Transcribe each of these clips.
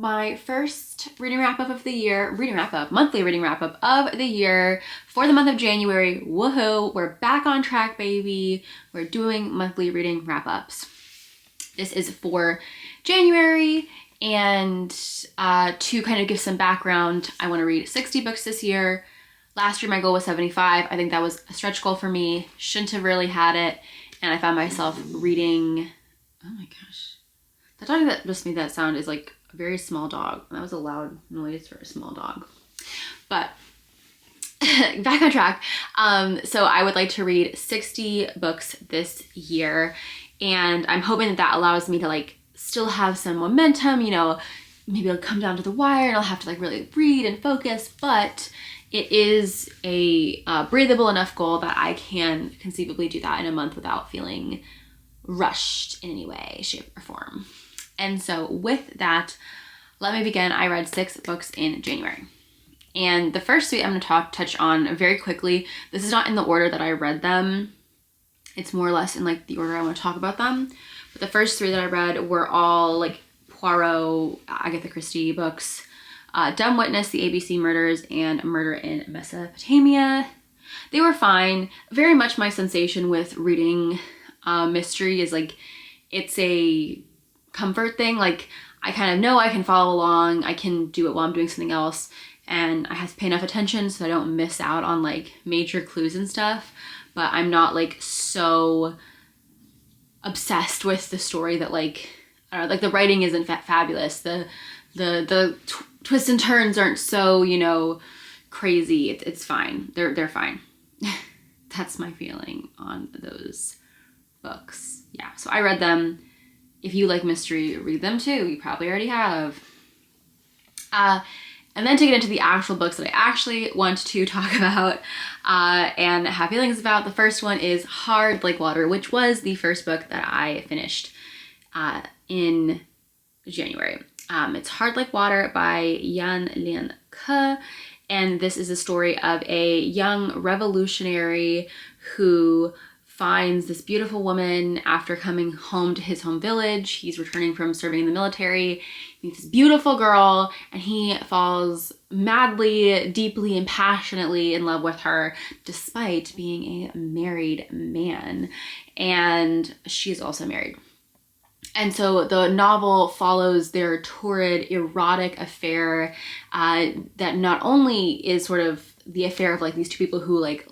my first reading wrap-up of the year, monthly reading wrap-up of the year for the month of January. Woohoo, we're back on track, baby. We're doing monthly reading wrap-ups. This is for January, and to kind of give some background, I want to read 60 books this year. Last year my goal was 75. I think that was a stretch goal for me. Shouldn't have really had it, and I found myself reading, oh my gosh. The dog that just made that sound is like a very small dog. That was a loud noise for a small dog. But back on track. So I would like to read 60 books this year, and I'm hoping that that allows me to like still have some momentum, you know, maybe it'll come down to the wire and I'll have to like really read and focus, but it is a breathable enough goal that I can conceivably do that in a month without feeling rushed in any way, shape, or form. And so with that, let me begin. I read 6 books in January. And the first 3 I'm going to touch on very quickly. This is not in the order that I read them. It's more or less in like the order I want to talk about them. But the first 3 that I read were all like Poirot, Agatha Christie books. Dumb Witness, The A.B.C. Murders, and Murder in Mesopotamia. They were fine. Very much my sensation with reading mystery is like, it's a comfort thing. Like, I kind of know I can follow along, I can do it while I'm doing something else, and I have to pay enough attention so I don't miss out on like major clues and stuff, but I'm not like so obsessed with the story that like, I don't know, like the writing isn't fabulous, the twists and turns aren't so, you know, crazy. It's fine. They're fine. That's my feeling on those books. Yeah, so I read them. If you like mystery, read them too. You probably already have. And then to get into the actual books that I actually want to talk about and have feelings about, the first one is Hard Like Water, which was the first book that I finished in January. It's Hard Like Water by Lianke, and this is a story of a young revolutionary who finds this beautiful woman after coming home to his home village. He's returning from serving in the military. He meets this beautiful girl, and he falls madly, deeply, and passionately in love with her, despite being a married man. And she is also married. And so the novel follows their torrid, erotic affair that not only is sort of the affair of like these 2 people who like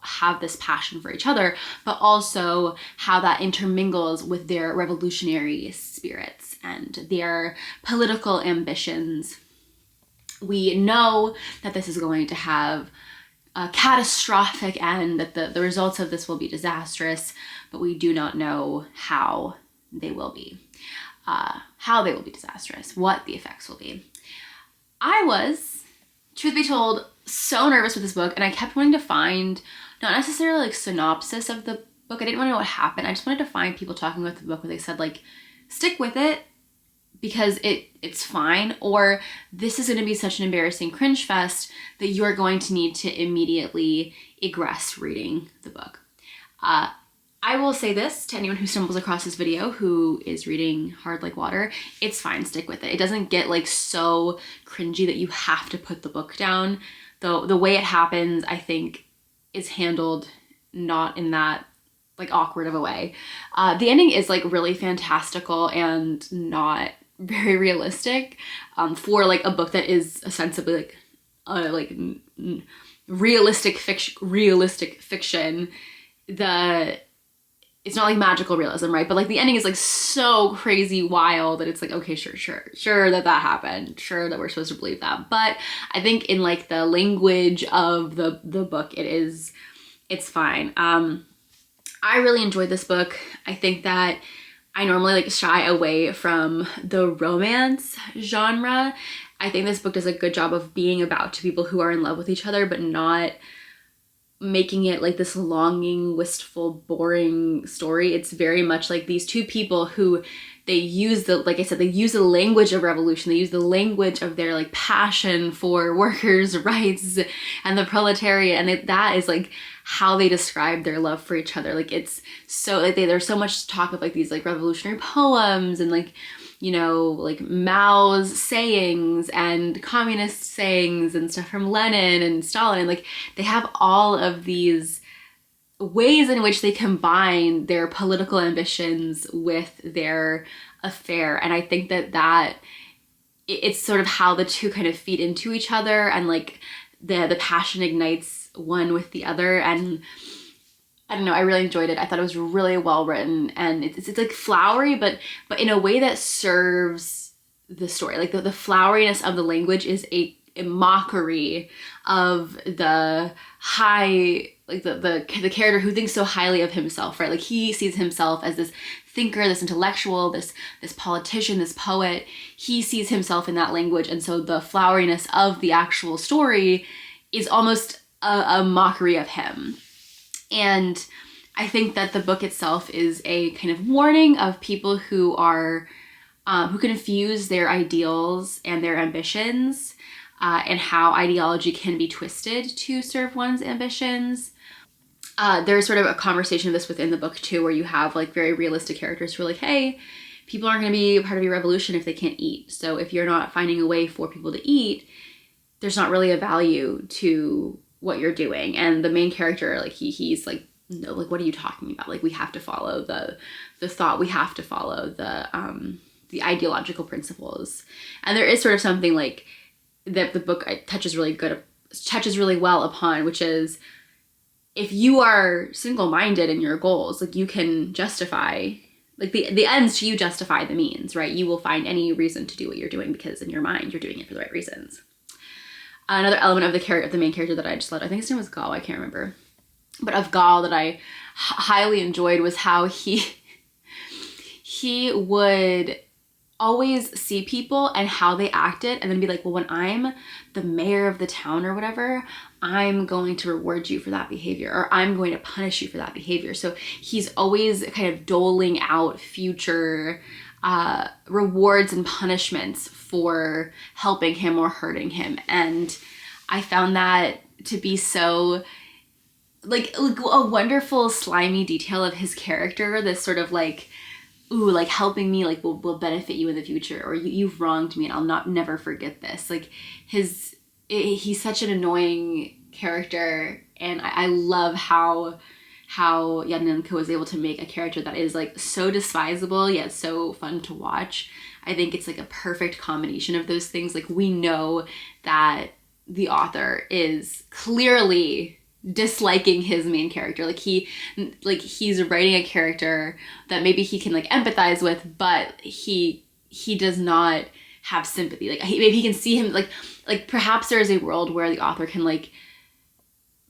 have this passion for each other, but also how that intermingles with their revolutionary spirits and their political ambitions. We know that this is going to have a catastrophic end, that the results of this will be disastrous, but we do not know how they will be. How they will be disastrous, what the effects will be. I was, truth be told, so nervous with this book, and I kept wanting to find not necessarily like synopsis of the book. I didn't want to know what happened. I just wanted to find people talking about the book where they said like, stick with it because it's fine, or this is going to be such an embarrassing cringe fest that you're going to need to immediately egress reading the book. I will say this to anyone who stumbles across this video who is reading Hard Like Water, it's fine, stick with it. It doesn't get like so cringy that you have to put the book down. Though the way it happens, I think, is handled not in that like awkward of a way. The ending is like really fantastical and not very realistic for like a book that is ostensibly like realistic fiction. It's not like magical realism, right? But like the ending is like so crazy wild that it's like, okay, sure that happened. Sure that we're supposed to believe that. But I think in like the language of the book, it's fine. I really enjoyed this book. I think that I normally like shy away from the romance genre. I think this book does a good job of being about 2 people who are in love with each other, but not making it like this longing, wistful, boring story. It's very much like these 2 people who they use like I said, they use the language of revolution. They use the language of their like passion for workers' rights and the proletariat. And that is like how they describe their love for each other. Like it's so like there's so much talk of like these like revolutionary poems and like you know, like Mao's sayings and communist sayings and stuff from Lenin and Stalin. And like they have all of these ways in which they combine their political ambitions with their affair. And I think that it's sort of how the two kind of feed into each other, and like the passion ignites one with the other. And I don't know, I really enjoyed it. I thought it was really well written, and it's like flowery, but in a way that serves the story. Like the floweriness of the language is a mockery of the high, like the character who thinks so highly of himself, right? Like he sees himself as this thinker, this intellectual, this politician, this poet. He sees himself in that language, and so the floweriness of the actual story is almost a mockery of him. And I think that the book itself is a kind of warning of people who are who confuse their ideals and their ambitions, and how ideology can be twisted to serve one's ambitions. There's sort of a conversation of this within the book too, where you have like very realistic characters who are like, hey, people aren't going to be part of your revolution if they can't eat. So if you're not finding a way for people to eat, there's not really a value to what you're doing. And the main character, like he's like, no, like, what are you talking about? Like, we have to follow the thought, we have to follow the ideological principles. And there is sort of something like that the book touches really well upon, which is, if you are single-minded in your goals, like you can justify, like the ends to you justify the means, right? You will find any reason to do what you're doing because in your mind you're doing it for the right reasons. Another element of the main character that I just loved, I think his name was Gal, I can't remember, but of Gal that I highly enjoyed was how he would always see people and how they acted and then be like, well, when I'm the mayor of the town or whatever, I'm going to reward you for that behavior, or I'm going to punish you for that behavior. So he's always kind of doling out future rewards and punishments for helping him or hurting him. And I found that to be so like a wonderful slimy detail of his character, this sort of like, ooh, like helping me like will benefit you in the future, or you've wronged me and I'll never forget this. Like he's such an annoying character, and I love how Lianke was able to make a character that is like so despisable yet so fun to watch. I think it's like a perfect combination of those things. Like we know that the author is clearly disliking his main character. Like he's writing a character that maybe he can like empathize with, but he does not have sympathy. Like maybe he can see him like perhaps there is a world where the author can like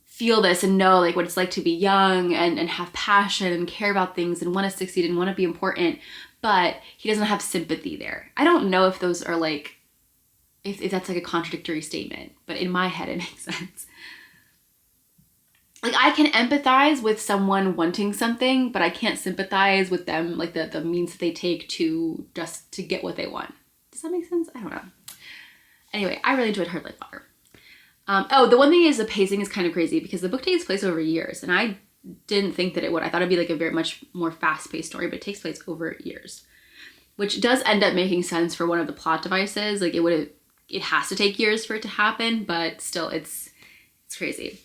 feel this and know like what it's like to be young and have passion and care about things and want to succeed and want to be important, but he doesn't have sympathy there. I don't know if those are like, if that's like a contradictory statement, but in my head it makes sense. Like I can empathize with someone wanting something, but I can't sympathize with them, like the means that they take to get what they want. Does that make sense? I don't know. Anyway, I really enjoyed Hard Like Water. The one thing is the pacing is kind of crazy because the book takes place over years, and I didn't think that it would. I thought it'd be like a very much more fast-paced story, but it takes place over years, which does end up making sense for one of the plot devices. Like it has to take years for it to happen, but still it's crazy.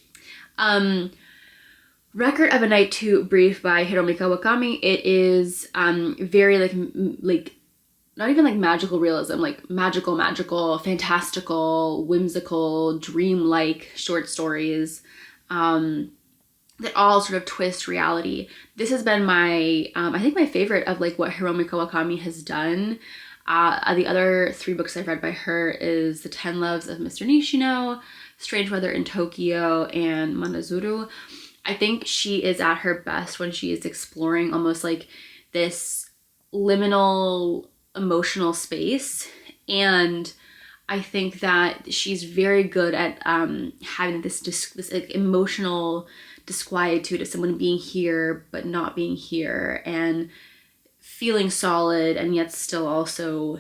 Record of a Night to Brief by Hiromi Kawakami. It is very like not even like magical realism, like magical, fantastical, whimsical, dream-like short stories that all sort of twist reality. This has been my, I think my favorite of like what Hiromi Kawakami has done. The other 3 books I've read by her is The 10 Loves of Mr. Nishino, Strange Weather in Tokyo, and Manazuru. I think she is at her best when she is exploring almost like this liminal emotional space, and I think that she's very good at having this like, emotional disquietude of someone being here but not being here, and feeling solid and yet still also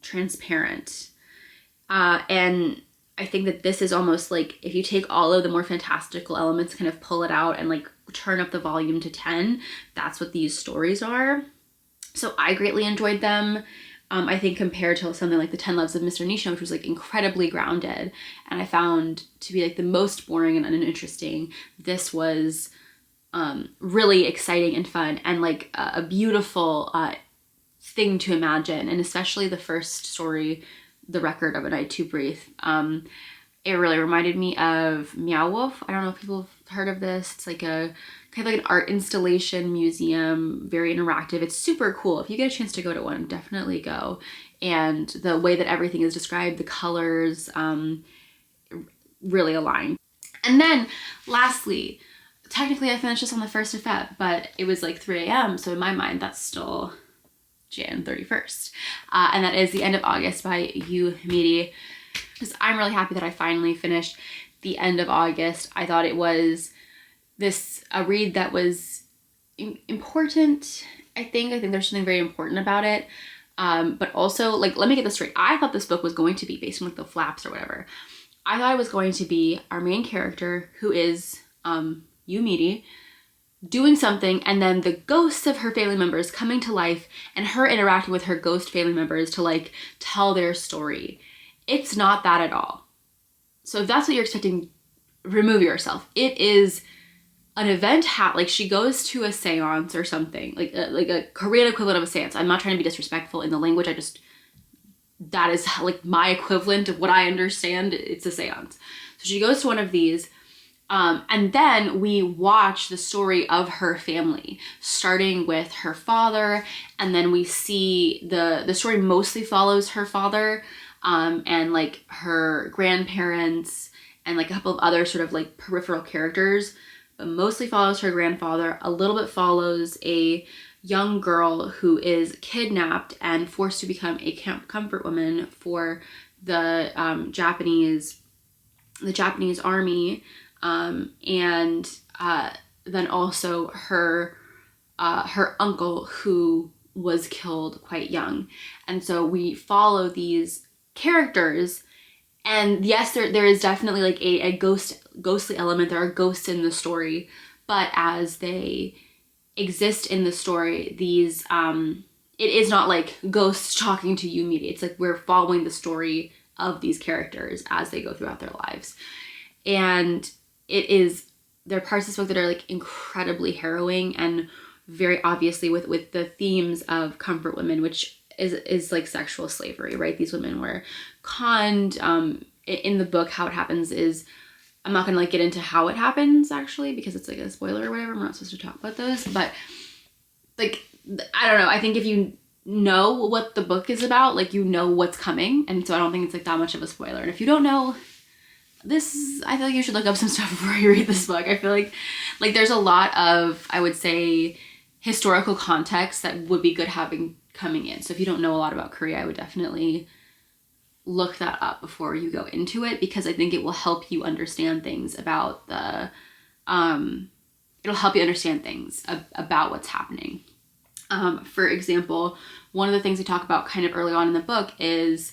transparent. And I think that this is almost like if you take all of the more fantastical elements, kind of pull it out and like turn up the volume to 10, that's what these stories are. So I greatly enjoyed them. I think compared to something like The 10 Lives of Mr. Nishino, which was like incredibly grounded, and I found to be like the most boring and uninteresting, this was really exciting and fun, and like a beautiful thing to imagine. And especially the first story, The Record of a Night Too Brief, it really reminded me of Meow Wolf. I don't know if people have heard of this. It's like a kind of like an art installation museum, very interactive. It's super cool. If you get a chance to go to one, definitely go. And the way that everything is described, the colors, really align. And then lastly, technically I finished this on the 1st of Feb, but it was like 3 a.m. So in my mind, that's still Jan 31st. And that is The End of August by You Miri. Because I'm really happy that I finally finished The End of August. I thought it was a read that was important. I think there's something very important about it. But also, like, let me get this straight. I thought this book was going to be based on like the flaps or whatever. I thought it was going to be our main character, who is You Miri, doing something, and then the ghosts of her family members coming to life and her interacting with her ghost family members to like tell their story. It's not that at all. So if that's what you're expecting, remove yourself. It is an event like she goes to a seance or something, like a Korean equivalent of a seance. I'm not trying to be disrespectful in the language. That is like my equivalent of what I understand. It's a seance. So she goes to one of these, and then we watch the story of her family, starting with her father, and then we see the story mostly follows her father, and like her grandparents and like a couple of other sort of like peripheral characters, but mostly follows her grandfather. A little bit follows a young girl who is kidnapped and forced to become a comfort woman for the Japanese army, and then also her uncle, who was killed quite young. And so we follow these characters, and yes, there is definitely like a ghostly element. There are ghosts in the story, but as they exist in the story, these it is not like ghosts talking to you immediately. It's like we're following the story of these characters as they go throughout their lives. And there are parts of this book that are like incredibly harrowing, and very obviously with the themes of comfort women, which is like sexual slavery, right? These women were conned. In the book, how it happens is, I'm not gonna like get into how it happens actually, because it's like a spoiler or whatever. We're not supposed to talk about those, but like, I don't know. I think if you know what the book is about, like, you know what's coming. And so I don't think it's like that much of a spoiler. And if you don't know this, I feel like you should look up some stuff before you read this book. I feel like there's a lot of, I would say, historical context that would be good having coming in. So if you don't know a lot about Korea, I would definitely look that up before you go into it, because I think it will help you understand things about it'll help you understand things about what's happening. For example, one of the things we talk about kind of early on in the book is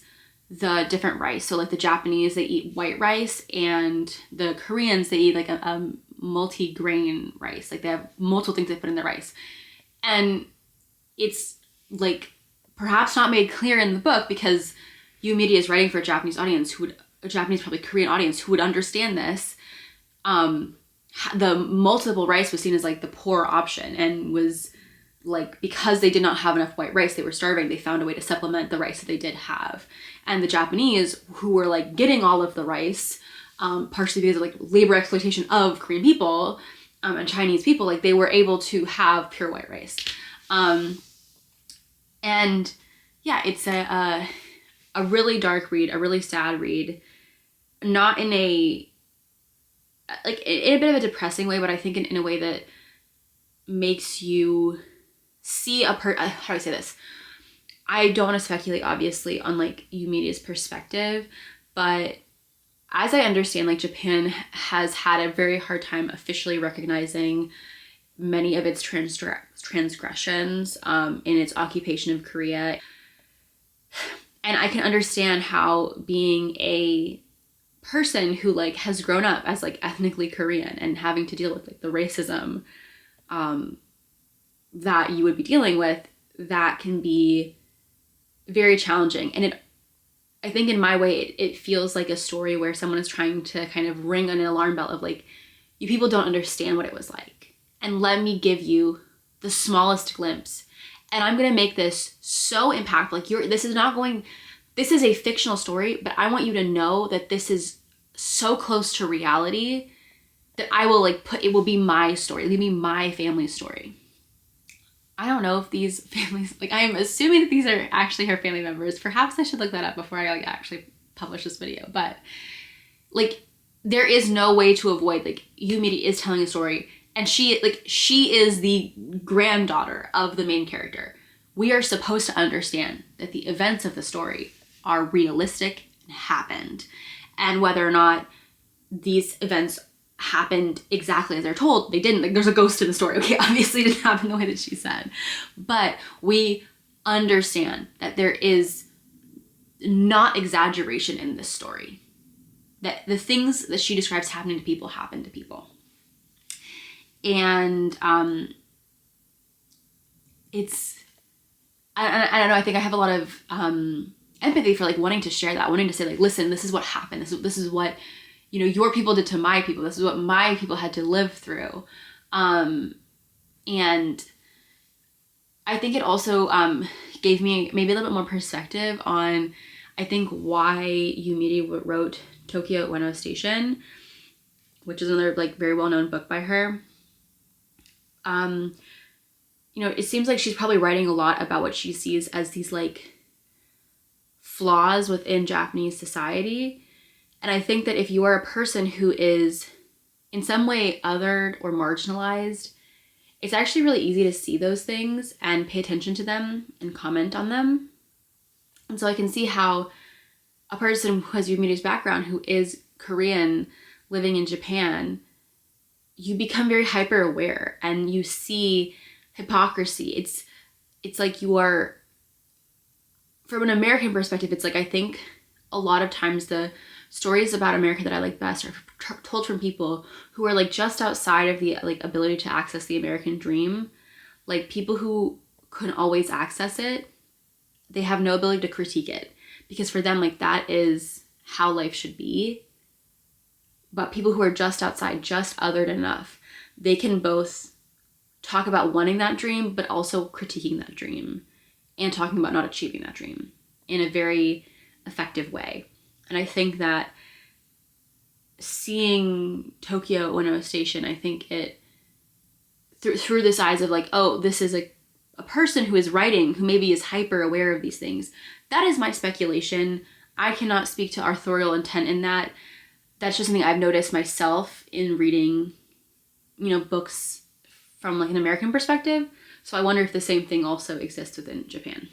the different rice. So like the Japanese, they eat white rice, and the Koreans, they eat like a multi-grain rice. Like they have multiple things they put in their rice. And it's like perhaps not made clear in the book, because You Miri is writing for a Japanese audience probably Korean audience who would understand this. The multiple rice was seen as like the poor option, and was like, because they did not have enough white rice, they were starving, they found a way to supplement the rice that they did have. And the Japanese, who were like getting all of the rice, partially because of like labor exploitation of Korean people and Chinese people, like they were able to have pure white rice. And yeah, it's a really dark read, a really sad read, not in a bit of a depressing way, but I think in a way that makes you see how do I say this? I don't want to speculate, obviously, on like You Miri's perspective, but as I understand, like Japan has had a very hard time officially recognizing many of its transgressions in its occupation of Korea. And I can understand how, being a person who like has grown up as like ethnically Korean and having to deal with like the racism that you would be dealing with, that can be very challenging. And I think in my way, it feels like a story where someone is trying to kind of ring an alarm bell of like, you people don't understand what it was like. And let me give you the smallest glimpse. And I'm going to make this so impactful. Like this is a fictional story, but I want you to know that this is so close to reality that I will it will be my story. It'll be my family's story. I don't know if these families, like, I am assuming that these are actually her family members. Perhaps I should look that up before I actually publish this video. But like, there is no way to avoid, like, You Miri is telling a story, and she is the granddaughter of the main character. We are supposed to understand that the events of the story are realistic and happened. And whether or not these events happened exactly as they're told, they didn't. Like, there's a ghost in the story. Okay, obviously it didn't happen the way that she said. But we understand that there is not exaggeration in this story. That the things that she describes happening to people happen to people. And it's, I don't know, I think I have a lot of empathy for like wanting to share that, wanting to say like, listen, this is what happened. This is what, you know, your people did to my people. This is what my people had to live through. And I think it also gave me maybe a little bit more perspective on, I think, why You Miri wrote Tokyo Ueno Station, which is another like very well-known book by her. You know, it seems like she's probably writing a lot about what she sees as these like flaws within Japanese society. And I think that if you are a person who is in some way othered or marginalized, it's actually really easy to see those things and pay attention to them and comment on them. And so I can see how a person who has Yumiri's background, who is Korean living in Japan, you become very hyper aware and you see hypocrisy. It's like you are, from an American perspective, it's like, I think a lot of times the stories about America that I like best are told from people who are like just outside of the like ability to access the American dream. Like people who couldn't always access it, they have no ability to critique it, because for them, like, that is how life should be. But people who are just outside, just othered enough, they can both talk about wanting that dream, but also critiquing that dream and talking about not achieving that dream in a very effective way. And I think that seeing Tokyo Ueno Station, I think it, through this eyes of like, oh, this is a person who is writing, who maybe is hyper aware of these things. That is my speculation. I cannot speak to authorial intent in that. That's just something I've noticed myself in reading, you know, books from like an American perspective. So I wonder if the same thing also exists within Japan.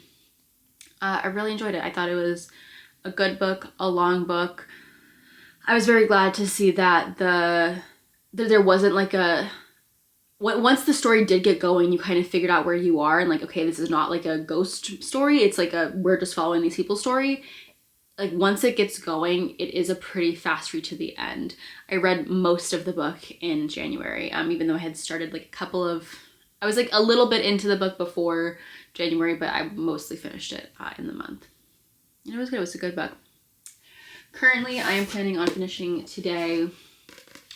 I really enjoyed it. I thought it was a good book, a long book. I was very glad to see that there wasn't like once the story did get going, you kind of figured out where you are and like, okay, this is not like a ghost story. It's like we're just following these people's story. Like once it gets going, it is a pretty fast read to the end. I read most of the book in January, even though I had started like I was like a little bit into the book before January, but I mostly finished it in the month. And it was good. It was a good book. Currently, I am planning on finishing today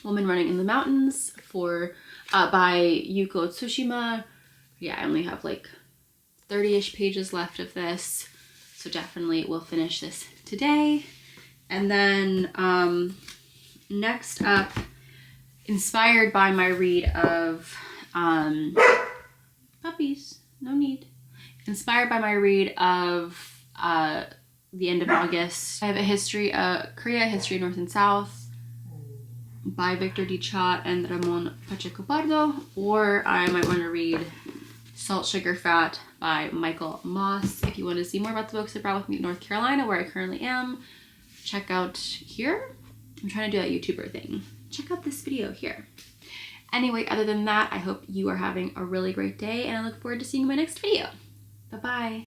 Woman Running in the Mountains by Yuko Tsushima. Yeah, I only have like 30-ish pages left of this, so definitely will finish this today. And then next up, inspired by my read of puppies, no need. Inspired by my read of the end of August, I have Korea History North and South by Victor D. Cha and Ramon Pacheco Pardo, or I might want to read Salt, Sugar, Fat by Michael Moss. If you want to see more about the books I brought with me to North Carolina, where I currently am, check out here. I'm trying to do that YouTuber thing. Check out this video here. Anyway, other than that, I hope you are having a really great day, and I look forward to seeing you in my next video. Bye-bye.